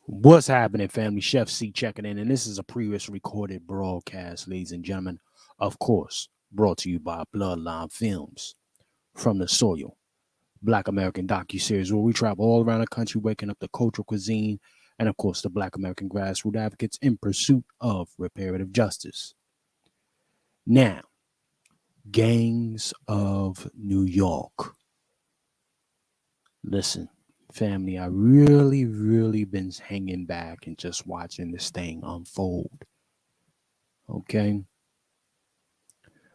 What's happening, family? Chef C checking in, and this is a previous recorded broadcast, ladies and gentlemen. Of course, brought to you by Bloodline Films from the Soil, Black American docu-series where we travel all around the country, waking up the cultural cuisine and, of course, the Black American grassroots advocates in pursuit of reparative justice. Now, Gangs of New York. Listen, family, I really been hanging back and just watching this thing unfold. Okay.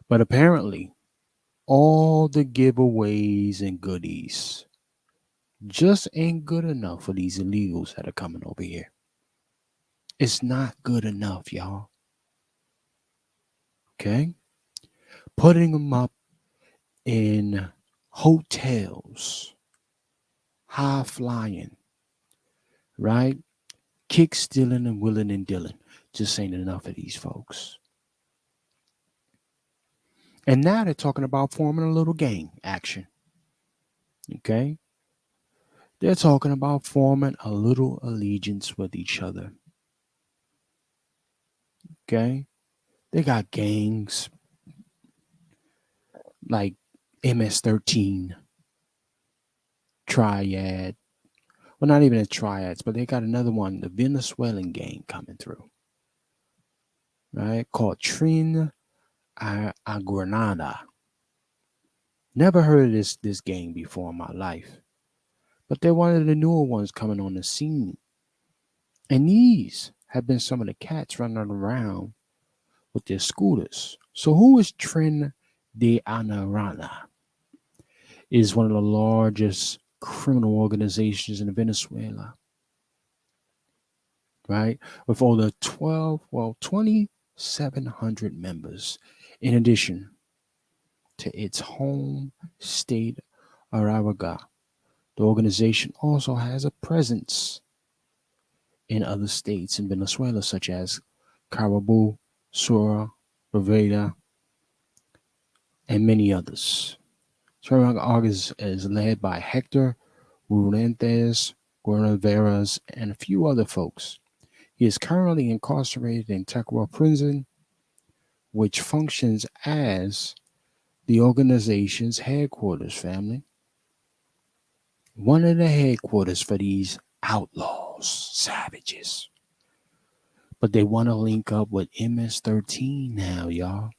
But apparently, all the giveaways and goodies just ain't good enough for these illegals that are coming over here. It's not good enough, y'all. Okay. Putting them up in hotels, high flying, right? Kick stealing and willing and dealing. Just ain't enough of these folks. And now they're talking about forming a little gang action. Okay. They're talking about forming a little allegiance with each other. Okay. They got gangs like MS-13, Triad. Well, not even the Triads, but they got another one, the Venezuelan gang coming through, right? Called Trin Granada. Never heard of this gang before in my life, but they're one of the newer ones coming on the scene. And these have been some of the cats running around with their scooters. So who is Trin de Anarana? Is one of the largest criminal organizations in Venezuela, right? With over 2,700 members. In addition to its home state, Aravaga, the organization also has a presence in other states in Venezuela, such as Carabobo, Sura, Boveda, and many others. Aravaga is led by Hector Ruentes, Guerreras, and a few other folks. He is currently incarcerated in Tequila Prison, which functions as the organization's headquarters, family. One of the headquarters for these outlaws, savages. But they want to link up with MS-13 now, y'all.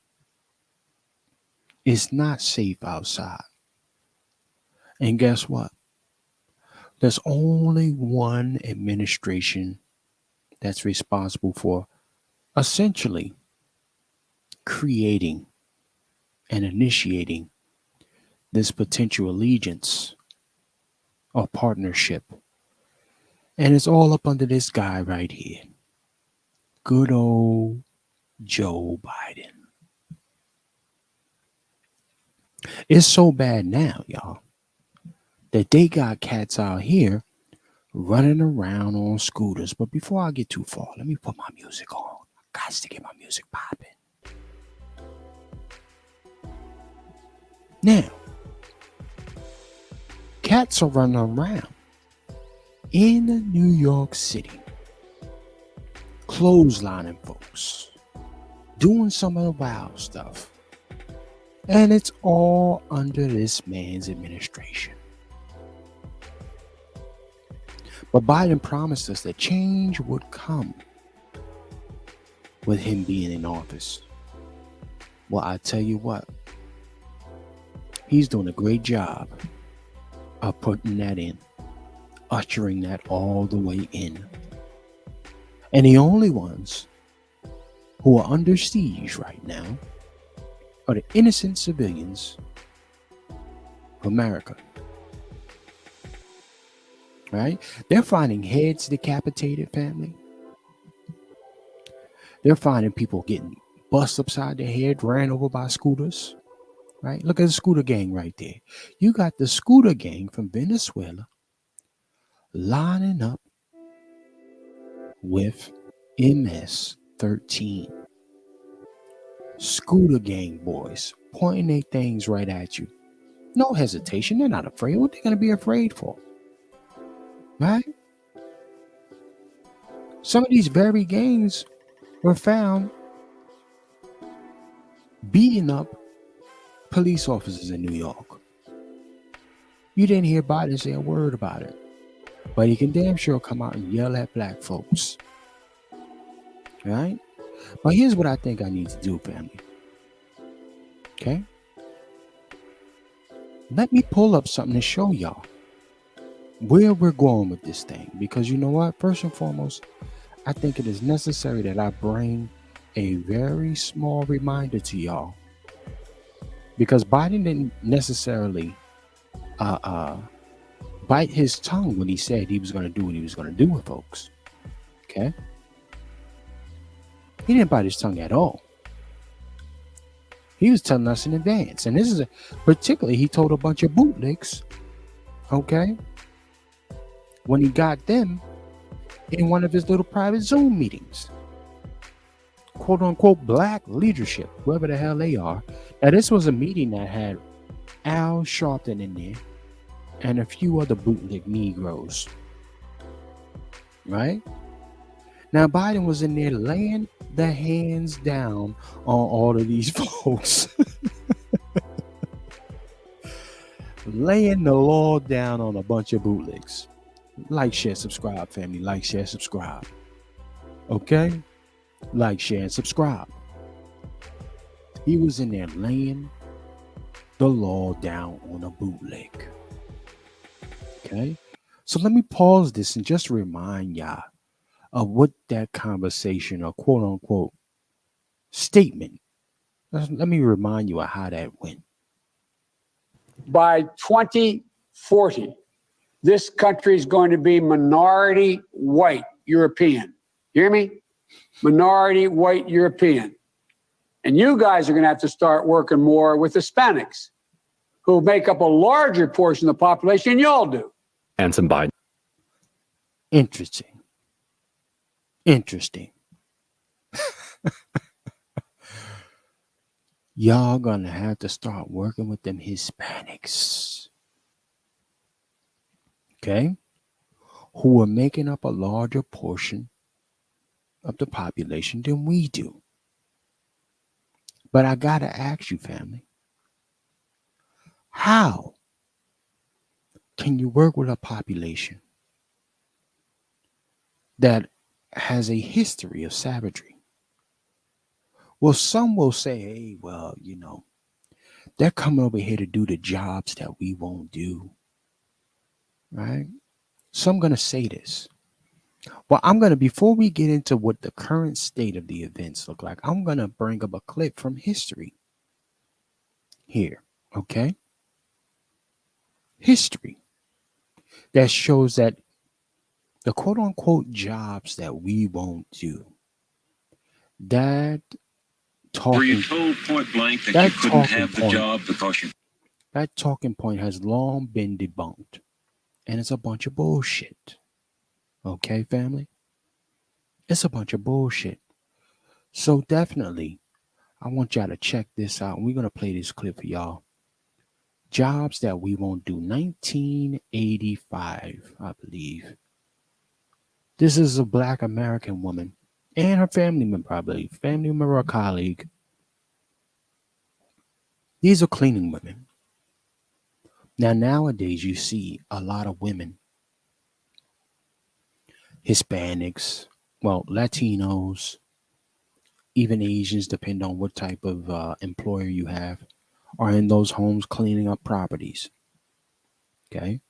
It's not safe outside. And guess what? There's only one administration that's responsible for essentially creating and initiating this potential allegiance or partnership. And it's all up under this guy right here. Good old Joe Biden. It's so bad now, y'all, that they got cats out here running around on scooters. But before I get too far, let me put my music on. I got to get my music popping. Now, cats are running around in New York City, clotheslining folks, doing some of the wild stuff. And it's all under this man's administration. But Biden promised us that change would come with him being in office. Well, I tell you what, he's doing a great job of putting that in, ushering that all the way in. And the only ones who are under siege right now are the innocent civilians of America. Right? They're finding heads decapitated, family. They're finding people getting bust upside their head, ran over by scooters. Right? Look at the scooter gang right there. You got the scooter gang from Venezuela lining up with MS-13. Scooter gang boys pointing their things right at you. No hesitation. They're not afraid. What are they going to be afraid for? Right? Some of these very gangs were found beating up police officers in New York. You didn't hear Biden say a word about it, but he can damn sure come out and yell at black folks, right? But here's what I think I need to do, family. Okay? Let me pull up something to show y'all where we're going with this thing. Because you know what? First and foremost, I think it is necessary that I bring a very small reminder to y'all. Because Biden didn't necessarily bite his tongue when he said he was going to do what he was going to do with folks. Okay? He didn't bite his tongue at all. He was telling us in advance. And this is particularly, he told a bunch of bootlicks, okay, when he got them in one of his little private Zoom meetings. Quote unquote black leadership, whoever the hell they are. Now, this was a meeting that had Al Sharpton in there and a few other bootleg Negroes. Right? Now, Biden was in there laying the hands down on all of these folks. Laying the law down on a bunch of bootlegs. Like, share, subscribe, family. Like, share, subscribe. Okay? Like, share, and subscribe. He was in there laying the law down on a bootleg. Okay? So let me pause this and just remind y'all of what that conversation or quote unquote statement. Let me remind you of how that went. By 2040, this country is going to be minority white European. You hear me? Minority white European. And you guys are going to have to start working more with Hispanics, who make up a larger portion of the population than y'all do. And some Biden. Interesting. Y'all gonna have to start working with them Hispanics. Okay? Who are making up a larger portion of the population than we do. But I gotta ask you, family, how can you work with a population that has a history of savagery? Well, some will say, hey, well, you know, they're coming over here to do the jobs that we won't do. Right? So I'm going to say this. Well, before we get into what the current state of the events look like, I'm going to bring up a clip from history here. Okay? History that shows that the quote unquote jobs that we won't do, that Were you told point blank that you couldn't have the job because you... That talking point has long been debunked. And it's a bunch of bullshit. Okay, family? It's a bunch of bullshit. So definitely, I want y'all to check this out. We're going to play this clip for y'all. Jobs that we won't do. 1985, I believe. This is a black American woman and her family member, probably. Family member or colleague. These are cleaning women. Now, nowadays, you see a lot of women, Hispanics, well, Latinos, even Asians, depending on what type of employer you have, are in those homes cleaning up properties. Okay?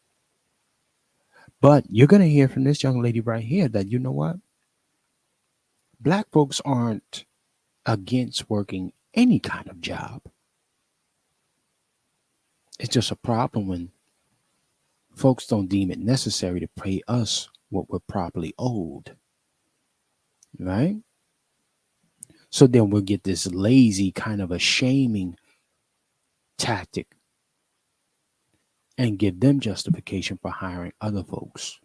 But you're going to hear from this young lady right here that, you know what? Black folks aren't against working any kind of job. It's just a problem when folks don't deem it necessary to pay us what we're properly owed. Right? So then we'll get this lazy kind of a shaming tactic and give them justification for hiring other folks.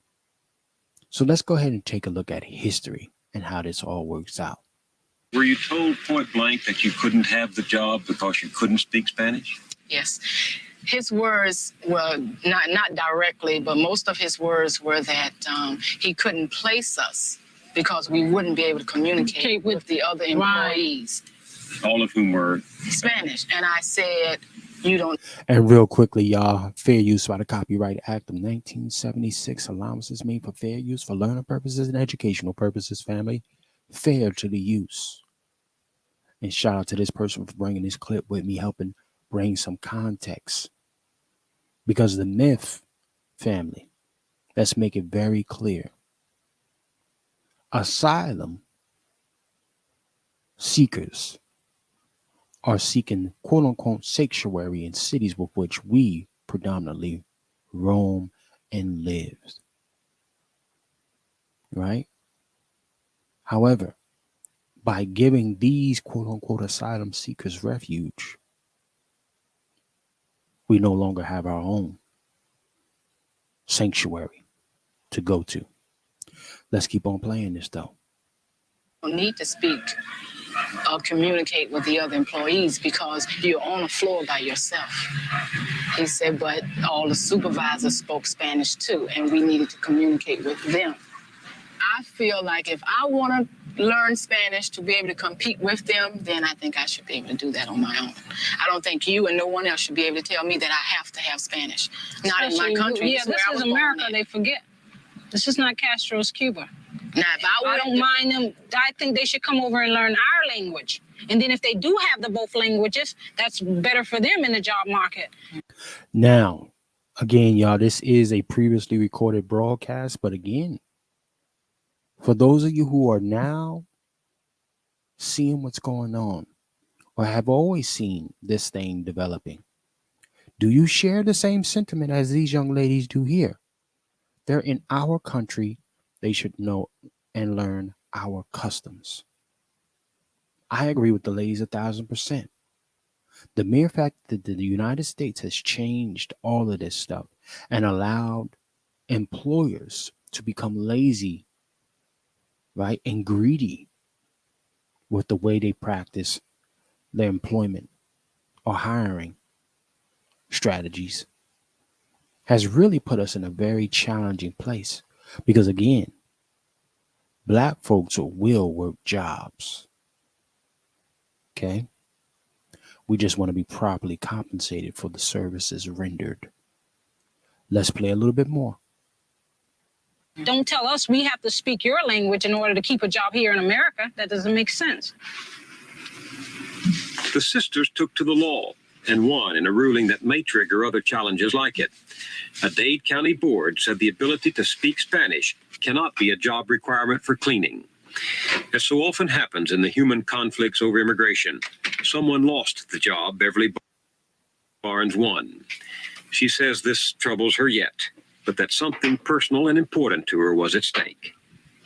So let's go ahead and take a look at history and how this all works out. Were you told point blank that you couldn't have the job because you couldn't speak Spanish? Yes. His words were not directly, but most of his words were that he couldn't place us because we wouldn't be able to communicate with the other employees. All of whom were Spanish. And I said, you don't. And real quickly, y'all, fair use by the Copyright Act of 1976. Allowances made for fair use for learning purposes and educational purposes, family. Fair to the use. And shout out to this person for bringing this clip with me, helping bring some context. Because the myth, family, let's make it very clear. Asylum seekers are seeking quote unquote sanctuary in cities with which we predominantly roam and live. Right? However, by giving these quote unquote asylum seekers refuge, we no longer have our own sanctuary to go to. Let's keep on playing this though. Need to speak or communicate with the other employees because you're on the floor by yourself. He said, but all the supervisors spoke Spanish too, and we needed to communicate with them. I feel like if I want to learn Spanish to be able to compete with them, then I think I should be able to do that on my own. I don't think you and no one else should be able to tell me that I have to have Spanish. Not in my country. Yeah, this is America. They forget. This is not Castro's Cuba. Now, if I don't mind them. I think they should come over and learn our language. And then if they do have the both languages, that's better for them in the job market. Now, again, y'all, this is a previously recorded broadcast. But again, for those of you who are now seeing what's going on or have always seen this thing developing, do you share the same sentiment as these young ladies do here? They're in our country. They should know and learn our customs. I agree with the ladies 1,000%. The mere fact that the United States has changed all of this stuff and allowed employers to become lazy, right, and greedy with the way they practice their employment or hiring strategies has really put us in a very challenging place. Because again, Black folks will work jobs. Okay? We just want to be properly compensated for the services rendered. Let's play a little bit more. Don't tell us we have to speak your language in order to keep a job here in America. That doesn't make sense. The sisters took to the law and won in a ruling that may trigger other challenges like it. A Dade County board said the ability to speak Spanish cannot be a job requirement for cleaning. As so often happens in the human conflicts over immigration, someone lost the job Beverly Barnes won. She says this troubles her yet, but that something personal and important to her was at stake.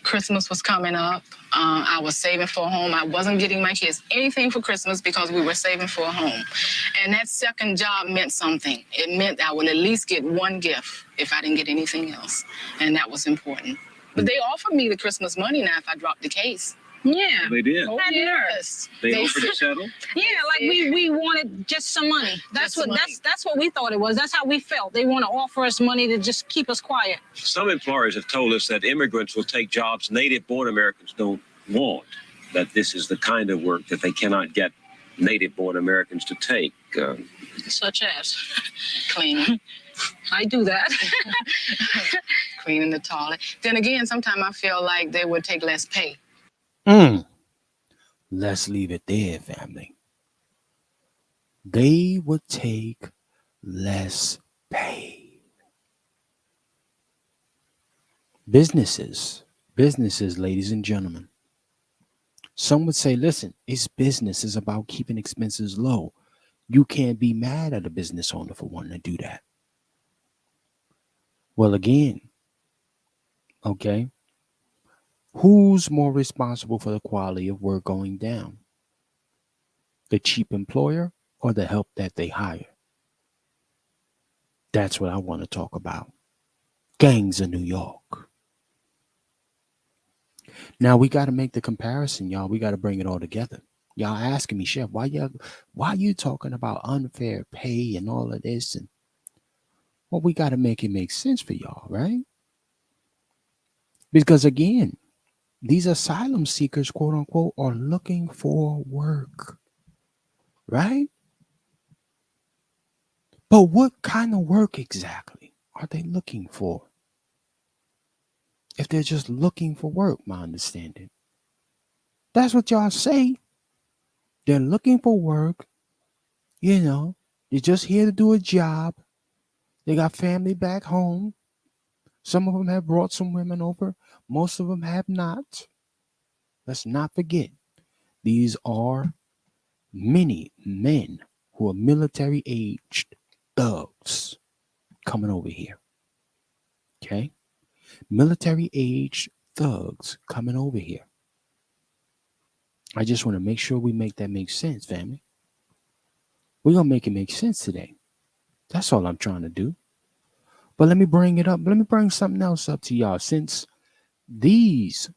Christmas was coming up. I was saving for a home. I wasn't getting my kids anything for Christmas because we were saving for a home. And that second job meant something. It meant I would at least get one gift if I didn't get anything else. And that was important. But they offered me the Christmas money now if I dropped the case. Yeah. They did. Oh, yes. They offered to settle. Yeah, like we wanted just some money. That's what we thought it was. That's how we felt. They want to offer us money to just keep us quiet. Some employers have told us that immigrants will take jobs native-born Americans don't want, that this is the kind of work that they cannot get native-born Americans to take. Such as Cleaning. I do that. Cleaning the toilet. Then again, sometimes I feel like they would take less pay. Let's leave it there, family. They would take less pay. Businesses, ladies and gentlemen. Some would say, listen, it's business is about keeping expenses low. You can't be mad at a business owner for wanting to do that. Well, again, okay, who's more responsible for the quality of work going down? The cheap employer or the help that they hire? That's what I want to talk about. Gangs of New York. Now we got to make the comparison, y'all. We got to bring it all together. Y'all asking me, Chef, why you talking about unfair pay and all of this? And well, we got to make it make sense for y'all, right? Because again, these asylum seekers, quote unquote, are looking for work, right? But what kind of work exactly are they looking for? If they're just looking for work, my understanding. That's what y'all say. They're looking for work, you know, they're just here to do a job. They got family back home. Some of them have brought some women over. Most of them have not. Let's not forget, these are many men who are military aged thugs coming over here. Okay? Military aged thugs coming over here. I just want to make sure we make that make sense, family. We're going to make it make sense today. That's all I'm trying to do. But let me bring it up. Let me bring something else up to y'all. Since these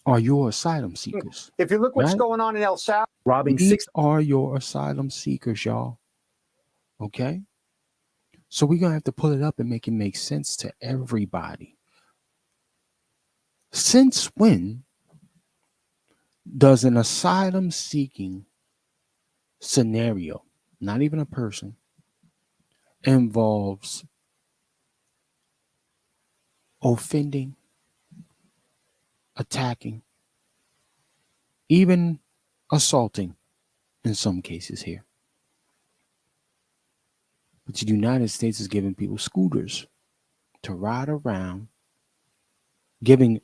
are your asylum seekers, If you look what's right? going on in El Salvador, robbing These six are your asylum seekers, y'all. Okay? So we're going to have to pull it up and make it make sense to everybody. Since when does an asylum seeking scenario, not even a person, involves offending, attacking, even assaulting in some cases here? But the United States is giving people scooters to ride around, giving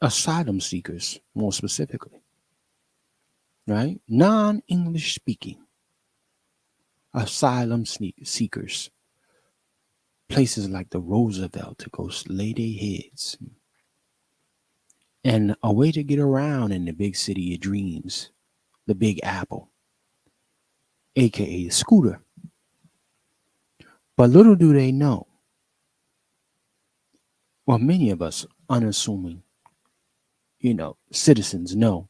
asylum seekers, more specifically, right? Non-English speaking asylum seekers, places like the Roosevelt to go lay their heads, and a way to get around in the big city of dreams, the Big Apple, aka the scooter. But little do they know, or many of us unassuming, citizens know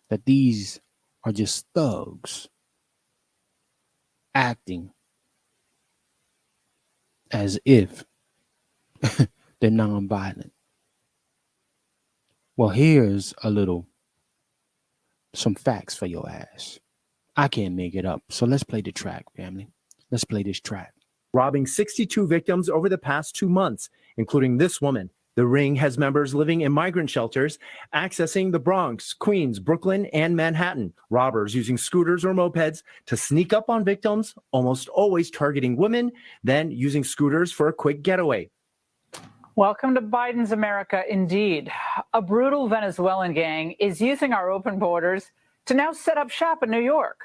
that these are just thugs acting as if they're nonviolent. Well, here's some facts for your ass. I can't make it up. So let's play the track, family. Let's play this track. robbing 62 victims over the past 2 months, including this woman. The ring has members living in migrant shelters, accessing the Bronx, Queens, Brooklyn, and Manhattan. Robbers using scooters or mopeds to sneak up on victims, almost always targeting women, then using scooters for a quick getaway. Welcome to Biden's America, indeed. A brutal Venezuelan gang is using our open borders to now set up shop in New York.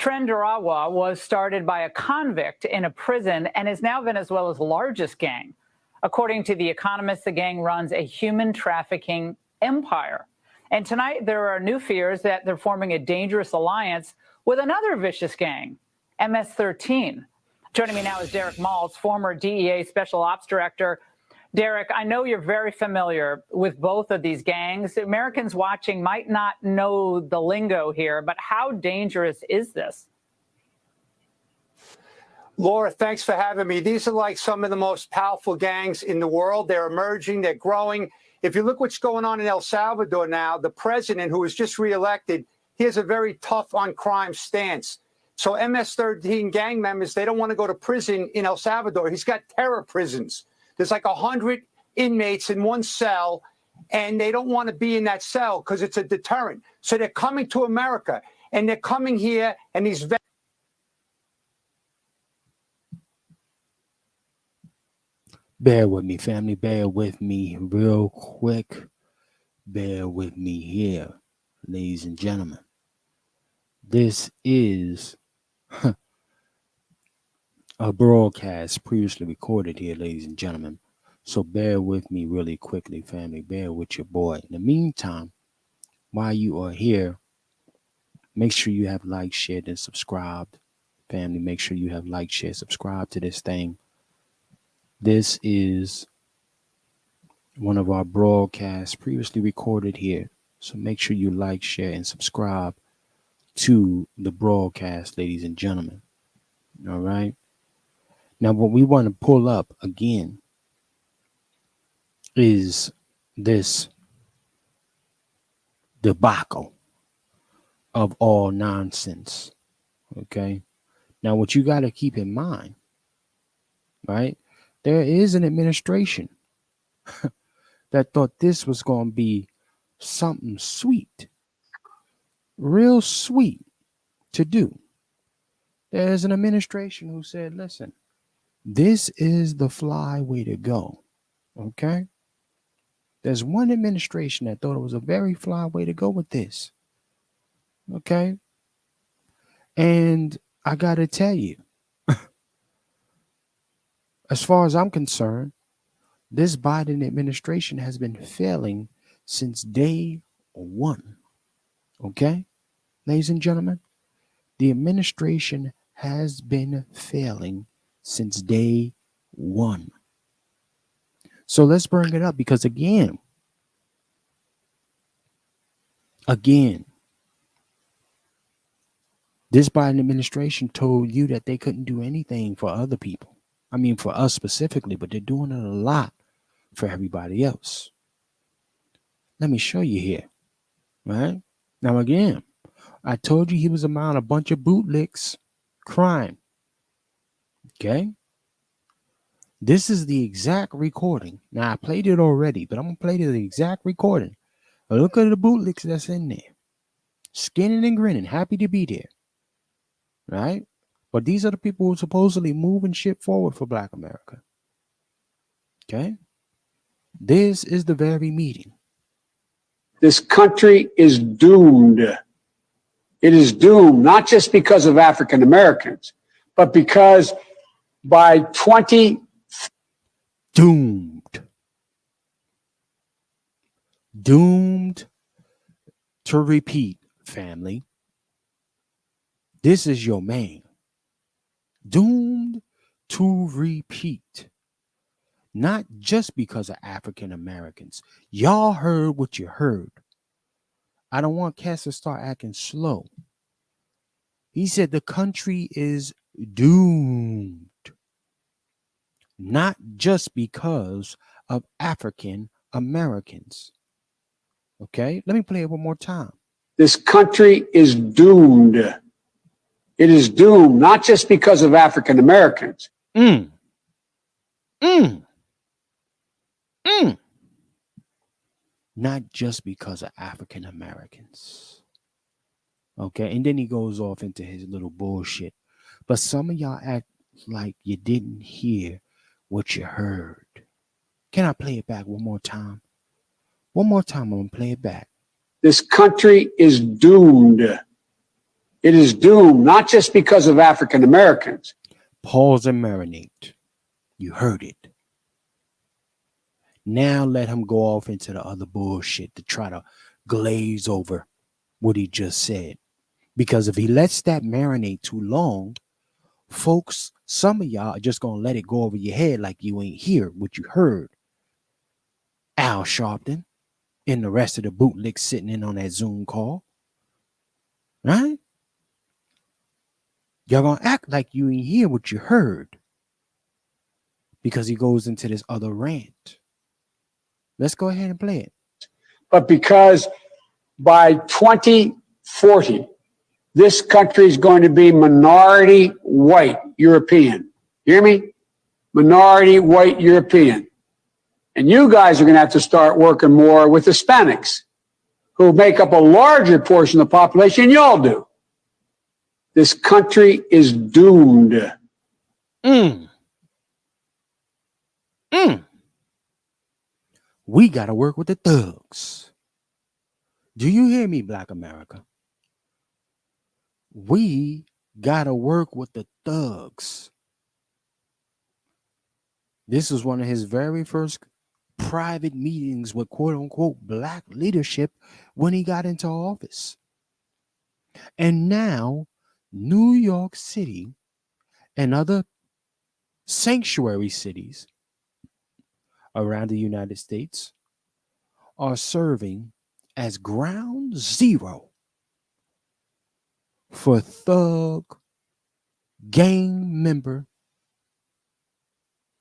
Trendarawa was started by a convict in a prison and is now Venezuela's largest gang. According to The Economist, the gang runs a human trafficking empire. And tonight, there are new fears that they're forming a dangerous alliance with another vicious gang, MS-13. Joining me now is Derek Maltz, former DEA Special Ops Director. Derek, I know you're very familiar with both of these gangs. Americans watching might not know the lingo here, but how dangerous is this? Laura, thanks for having me. These are like some of the most powerful gangs in the world. They're emerging, they're growing. If you look what's going on in El Salvador now, the president, who was just reelected, he has a very tough on crime stance. So MS-13 gang members, they don't want to go to prison in El Salvador. He's got terror prisons. There's like 100 inmates in one cell, and they don't want to be in that cell because it's a deterrent. So they're coming to America, and they're coming here, and these Bear with me, family. Bear with me real quick. Bear with me here, ladies and gentlemen. This is a broadcast previously recorded here, ladies and gentlemen. So bear with me really quickly, family. Bear with your boy. In the meantime, while you are here, make sure you have liked, shared, and subscribed. Family, make sure you have liked, shared, subscribed to this thing. This is one of our broadcasts previously recorded here. So make sure you like, share, and subscribe to the broadcast, ladies and gentlemen. All right. Now, what we want to pull up again is this debacle of all nonsense. Okay. Now, what you got to keep in mind, right? There is an administration that thought this was going to be something sweet, real sweet to do. There's an administration who said, listen, this is the fly way to go. Okay. There's one administration that thought it was a very fly way to go with this. Okay. And I got to tell you, as far as I'm concerned, this Biden administration has been failing since day one. Okay. Ladies and gentlemen, the administration has been failing since day one. So let's bring it up because again, this Biden administration told you that they couldn't do anything for other people. I mean, for us specifically, but they're doing it a lot for everybody else. Let me show you here, right? Now, again, I told you he was among a bunch of bootlicks, crime. Okay? This is the exact recording. Now, I played it already, but I'm going to play the exact recording. Look at the bootlicks that's in there. Skinning and grinning, happy to be there. Right? But these are the people who are supposedly moving shit forward for Black America. Okay? This is the very meeting. This country is doomed. It is doomed, not just because of African Americans, but because by 20 Doomed. Doomed to repeat, family. This is your man. Doomed to repeat. Not just because of African Americans. Y'all heard what you heard. I don't want Cass to start acting slow. He said the country is doomed. Not just because of African Americans. Okay, let me play it one more time. This country is doomed. It is doomed, not just because of African Americans. Not just because of African Americans. Okay, and then he goes off into his little bullshit. But some of y'all act like you didn't hear what you heard. Can I play it back one more time? One more time, I'm going to play it back. This country is doomed. It is doomed, not just because of African Americans. Pause and marinate. You heard it. Now let him go off into the other bullshit to try to glaze over what he just said. Because if he lets that marinate too long, folks, some of y'all are just going to let it go over your head like you ain't hear what you heard. Al Sharpton and the rest of the bootlicks sitting in on that Zoom call. Right? Y'all going to act like you ain't hear what you heard. Because he goes into this other rant. Let's go ahead and play it. But because by 2040, this country is going to be minority white European. You hear me? Minority white European. And you guys are going to have to start working more with Hispanics, who make up a larger portion of the population than y'all do. This country is doomed. We got to work with the thugs. Do you hear me, Black America? We got to work with the thugs. This was one of his very first private meetings with quote unquote Black leadership when he got into office. And now New York City and other sanctuary cities around the United States are serving as ground zero for thug gang member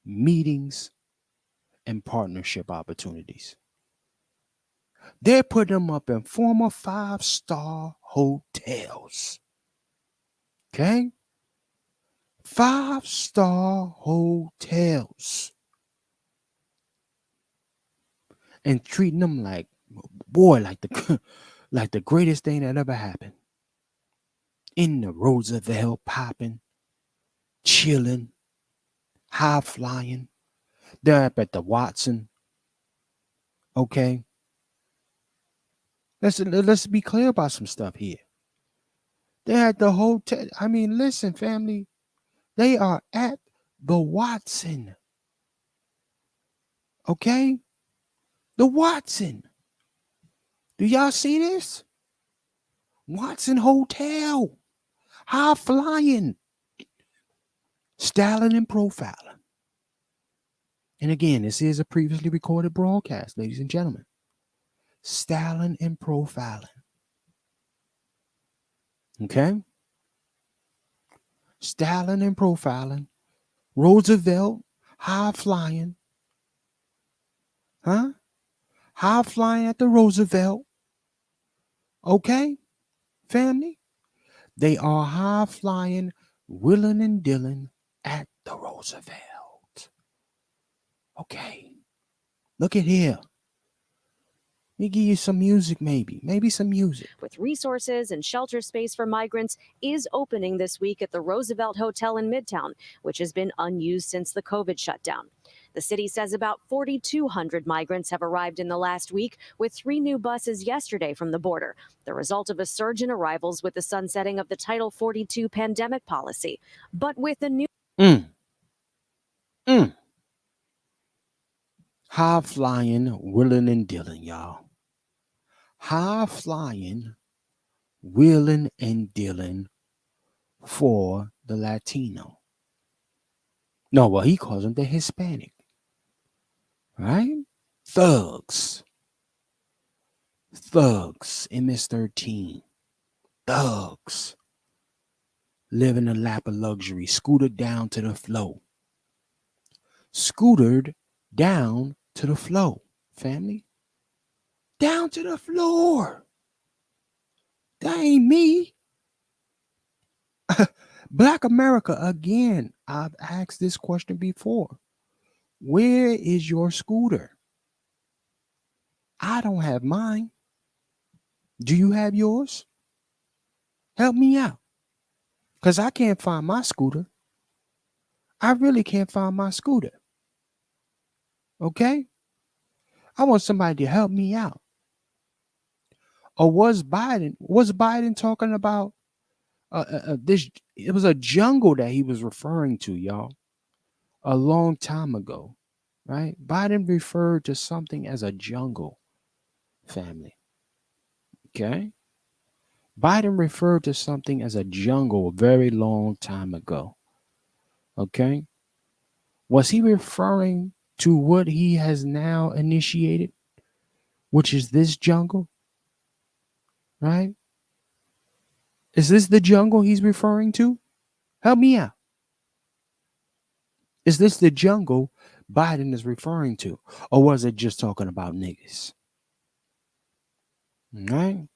meetings and partnership opportunities. They're putting them up in former 5-star hotels. Okay? 5-star hotels. And treating them like, boy, like the like the greatest thing that ever happened. In the Roosevelt, popping, chilling, high flying. They're up at the Watson. Okay? Let's be clear about some stuff here. They're at the hotel. I mean, listen, family. They are at the Watson. Okay? The Watson. Do y'all see this? Watson Hotel. High flying. Styling and profiling. And again, this is a previously recorded broadcast, ladies and gentlemen. Styling and profiling. Okay? Styling and profiling. Roosevelt, high flying. Huh? High flying at the Roosevelt. Okay, family? They are high flying, willing and dealing at the Roosevelt. Okay. Look at here. Let me give you some music, maybe some music. With resources and shelter space for migrants, is opening this week at the Roosevelt Hotel in Midtown, which has been unused since the COVID shutdown. The city says about 4,200 migrants have arrived in the last week, with 3 new buses yesterday from the border, the result of a surge in arrivals with the sunsetting of the Title 42 pandemic policy. But with a new High flying, willing and dealing, y'all. High flying, willing and dealing for the Latino. No, well, he calls them the Hispanic. Right? Thugs. Thugs. MS-13. Thugs. Living a lap of luxury. Scootered down to the flow. Scootered down to the flow. Family. Down to the floor. That ain't me. Black America, again, I've asked this question before. Where is your scooter? I don't have mine. Do you have yours? Help me out. Because I can't find my scooter. I really can't find my scooter. Okay? I want somebody to help me out. Or was Biden talking about this? It was a jungle that he was referring to, y'all, a long time ago, right? Biden referred to something as a jungle, family. Okay? Biden referred to something as a jungle a very long time ago. Okay? Was he referring to what he has now initiated, which is this jungle? Right? Is this the jungle he's referring to? Help me out. Is this the jungle Biden is referring to? Or was it just talking about niggas? Right?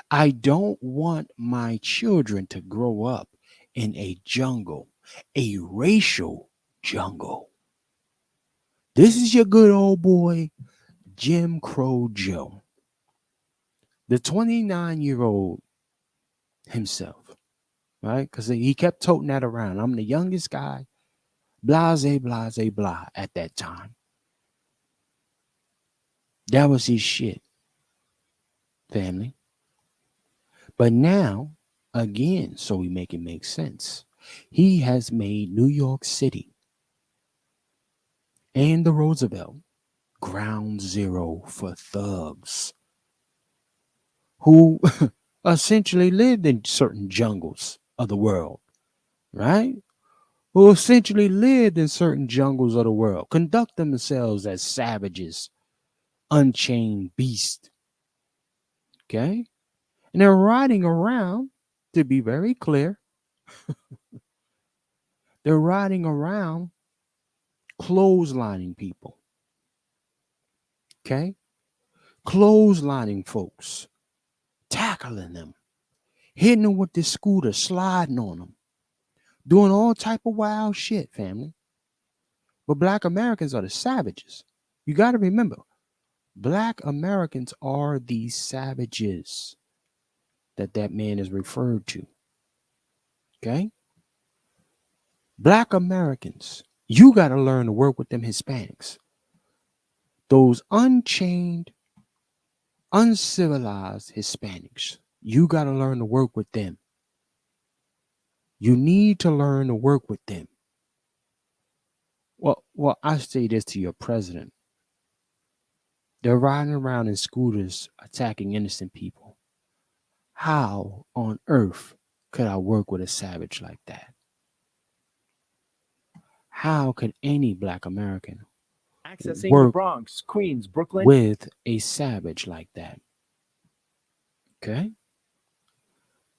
I don't want my children to grow up in a jungle, a racial jungle. This is your good old boy, Jim Crow Joe, the 29-year-old himself, right? Because he kept toting that around. I'm the youngest guy, blase, blase, blah, at that time. That was his shit, family. But now, again, so we make it make sense, he has made New York City and the Roosevelt ground zero for thugs who essentially lived in certain jungles of the world, right? Who essentially lived in certain jungles of the world, conduct themselves as savages, unchained beasts. Okay? And they're riding around, to be very clear, they're riding around clotheslining people. Okay? clotheslining folks, tackling them, hitting them with this scooter, sliding on them, doing all type of wild shit, family. But Black Americans are the savages. You got to remember, Black Americans are the savages that man is referred to. Okay? Black Americans, you got to learn to work with them Hispanics. Those unchained, uncivilized Hispanics. You got to learn to work with them. You need to learn to work with them. Well, I say this to your president. They're riding around in scooters attacking innocent people. How on earth could I work with a savage like that? How could any Black American Accessing the work Bronx, Queens, Brooklyn. with a savage like that? Okay?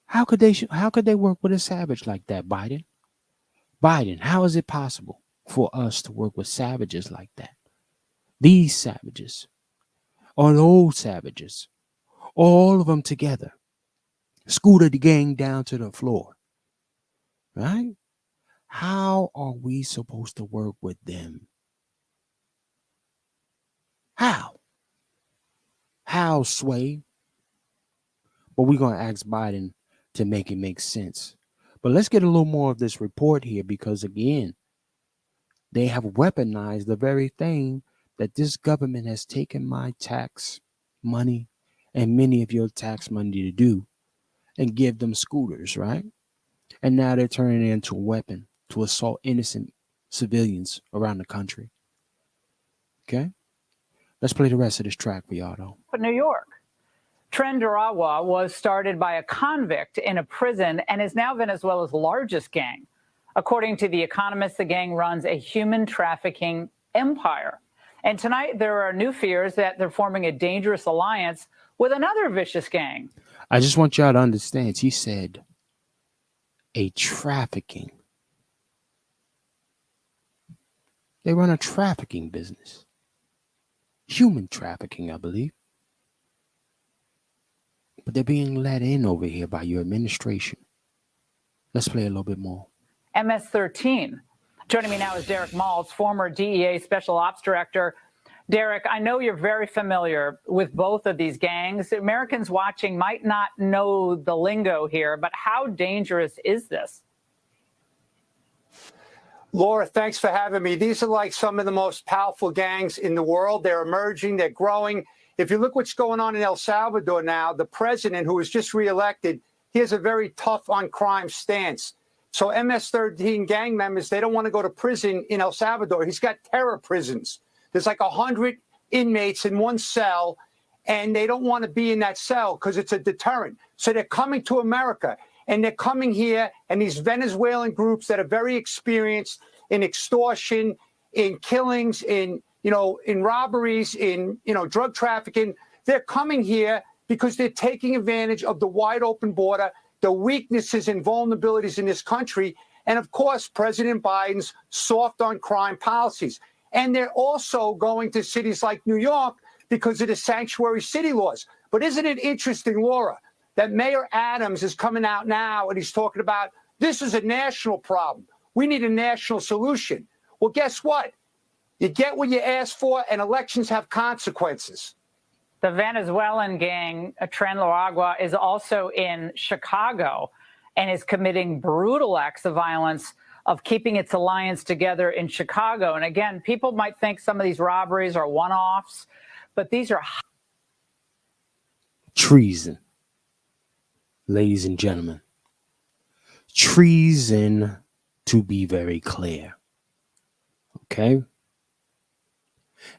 How could they work with a savage like that, Biden? Biden, how is it possible for us to work with savages like that? These savages, or those savages, all of them together, scooter the gang down to the floor, right? How are we supposed to work with them? How? How, Sway? But we're going to ask Biden to make it make sense. But let's get a little more of this report here, because again, they have weaponized the very thing that this government has taken my tax money and many of your tax money to do, and give them scooters, right? And now they're turning it into a weapon to assault innocent civilians around the country. Okay? Let's play the rest of this track for y'all, though. But New York. Trend Arawa was started by a convict in a prison and is now Venezuela's largest gang. According to The Economist, the gang runs a human trafficking empire. And tonight, there are new fears that they're forming a dangerous alliance with another vicious gang. I just want y'all to understand, he said a trafficking. They run a trafficking business. Human trafficking, I believe. But they're being let in over here by your administration. Let's play a little bit more. MS-13. Joining me now is Derek Maltz, former DEA Special Ops Director. Derek, I know you're very familiar with both of these gangs. Americans watching might not know the lingo here, but how dangerous is this? Laura, thanks for having me. These are like some of the most powerful gangs in the world. They're emerging, they're growing. If you look what's going on in El Salvador now, the president, who was just reelected, he has a very tough on crime stance. So MS-13 gang members, they don't want to go to prison in El Salvador. He's got terror prisons. There's like 100 inmates in one cell, and they don't want to be in that cell because it's a deterrent. So they're coming to America, and they're coming here, and these Venezuelan groups that are very experienced in extortion, in killings, in robberies, in drug trafficking, they're coming here because they're taking advantage of the wide open border, the weaknesses and vulnerabilities in this country, and of course, President Biden's soft on crime policies. And they're also going to cities like New York because of the sanctuary city laws. But isn't it interesting, Laura, that Mayor Adams is coming out now and he's talking about this is a national problem. We need a national solution. Well, guess what? You get what you ask for, and elections have consequences. The Venezuelan gang, Tren Agua, is also in Chicago and is committing brutal acts of violence of keeping its alliance together in Chicago. And again, people might think some of these robberies are one-offs, but these are treason. Ladies and gentlemen, treason, to be very clear. Okay?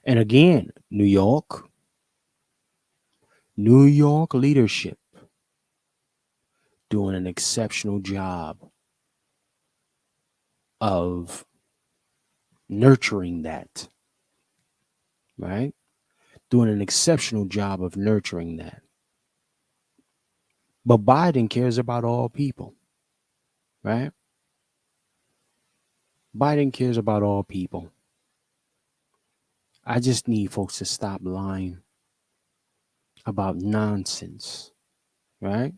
And again, New York leadership doing an exceptional job of nurturing that, right? Doing an exceptional job of nurturing that. But Biden cares about all people, right? Biden cares about all people. I just need folks to stop lying. about nonsense, right?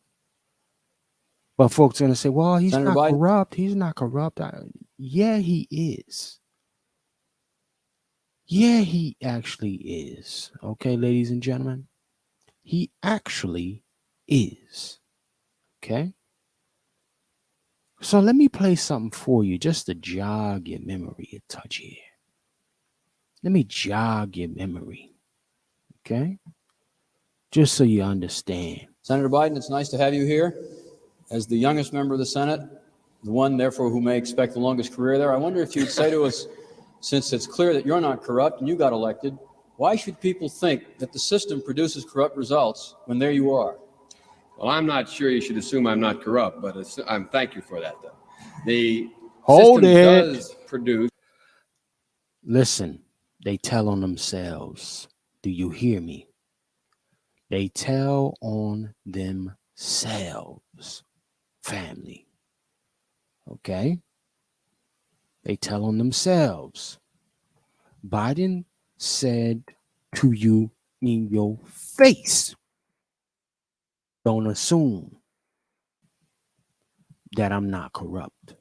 But folks are going to say, well, he's Senator not Biden? corrupt. He's not corrupt. Yeah, he is. Yeah, he actually is. Okay, ladies and gentlemen, he actually is. Okay. So let me play something for you just to jog your memory a touch here. Let me jog your memory. Okay. Just so you understand. Senator Biden, it's nice to have you here. As the youngest member of the Senate, the one, therefore, who may expect the longest career there, I wonder if you'd say to us, since it's clear that you're not corrupt and you got elected, why should people think that the system produces corrupt results when there you are? Well, I'm not sure you should assume I'm not corrupt, but thank you for that, though. The Hold system it. does produce. Listen, they tell on themselves. Do you hear me? They tell on themselves, family. Okay? They tell on themselves. Biden said to you in your face, don't assume that I'm not corrupt.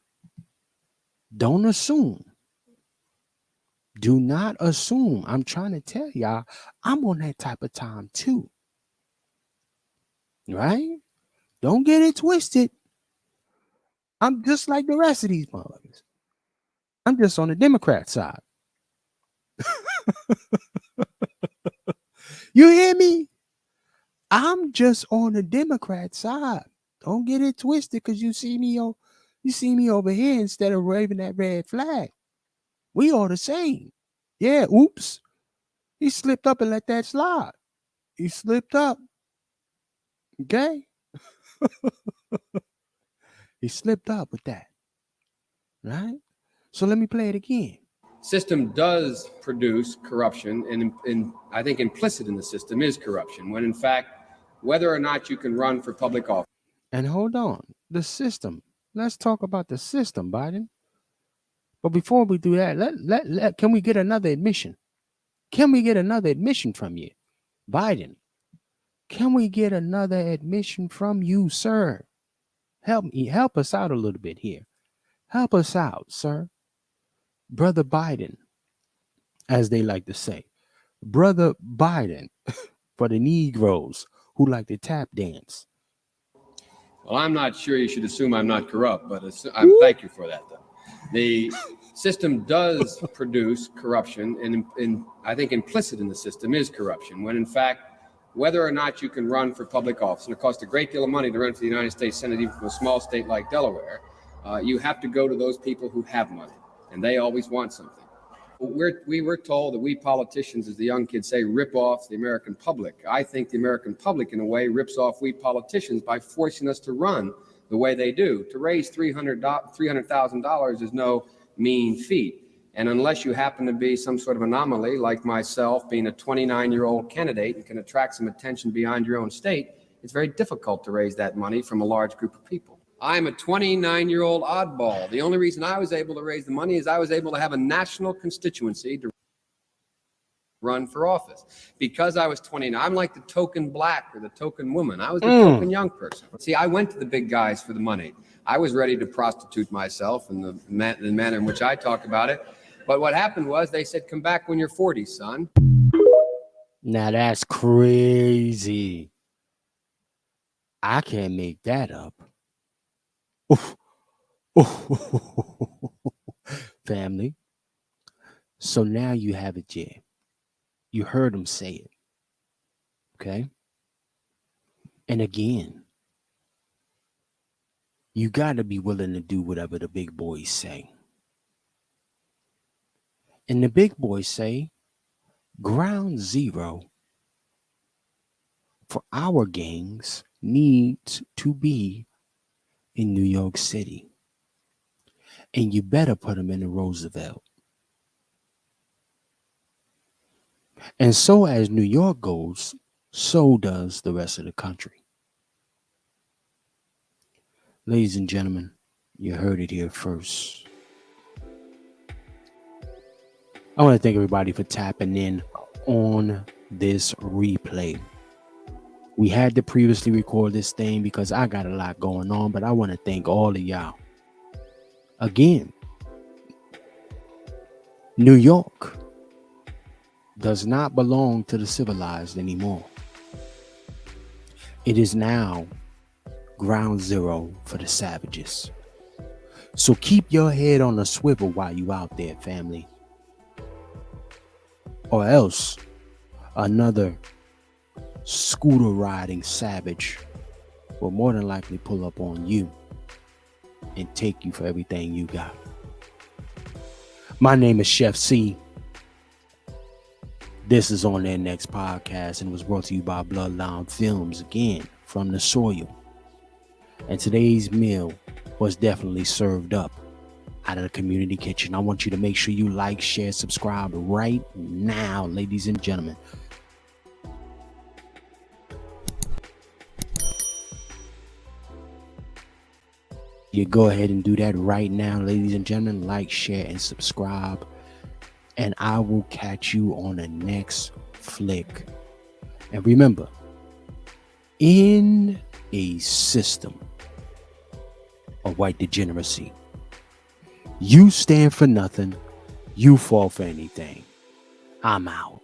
Don't assume. Do not assume. I'm trying to tell y'all, I'm on that type of time too. Right? Don't get it twisted. I'm just like the rest of these motherfuckers. I'm just on the Democrat side. You hear me? I'm just on the Democrat side. Don't get it twisted because you see me over here instead of waving that red flag. We are the same. Yeah, oops. He slipped up and let that slide. He slipped up. Okay? He slipped up with that. Right? So let me play it again. System does produce corruption, and I think implicit in the system is corruption, when in fact, whether or not you can run for public office. And hold on. The system. Let's talk about the system, Biden. But before we do that, can we get another admission? Can we get another admission from you? Biden, can we get another admission from you, sir? Help us out a little bit here. Help us out, sir. Brother Biden, as they like to say. Brother Biden, for the Negroes who like to tap dance. Well, I'm not sure you should assume I'm not corrupt, but thank you for that, though. The system does produce corruption, and I think implicit in the system is corruption, when in fact, whether or not you can run for public office, and it costs a great deal of money to run for the United States Senate, even from a small state like Delaware, you have to go to those people who have money, and they always want something. We were told that we politicians, as the young kids say, rip off the American public. I think the American public, in a way, rips off we politicians by forcing us to run the way they do. To raise $300,000 is no mean feat. And unless you happen to be some sort of anomaly, like myself, being a 29-year-old candidate and can attract some attention beyond your own state, it's very difficult to raise that money from a large group of people. I'm a 29-year-old oddball. The only reason I was able to raise the money is I was able to have a national constituency to run for office. Because I was 29, I'm like the token black or the token woman. I was the token young person. See, I went to the big guys for the money. I was ready to prostitute myself in the manner in which I talk about it. But what happened was they said, come back when you're 40, son. Now that's crazy. I can't make that up. Oof. Family. So now you have it, yeah. You heard him say it. Okay. And again, you got to be willing to do whatever the big boys say. And the big boys say ground zero for our gangs needs to be in New York City. And you better put them in the Roosevelt. And so as New York goes, so does the rest of the country. Ladies and gentlemen, you heard it here first. I want to thank everybody for tapping in on this replay. We had to previously record this thing because I got a lot going on, but I want to thank all of y'all. Again, New York does not belong to the civilized anymore. It is now ground zero for the savages. So keep your head on a swivel while you out there, family. Or else another scooter riding savage will more than likely pull up on you and take you for everything you got. My name is Chef C. This is On Their Next Podcast and was brought to you by Bloodline Films, again, from the soil. And today's meal was definitely served up out of the community kitchen. I want you to make sure you like, share, subscribe right now, ladies and gentlemen. You go ahead and do that right now, ladies and gentlemen. Like, share, and subscribe. And I will catch you on the next flick. And remember, in a system of white degeneracy, you stand for nothing, you fall for anything. I'm out.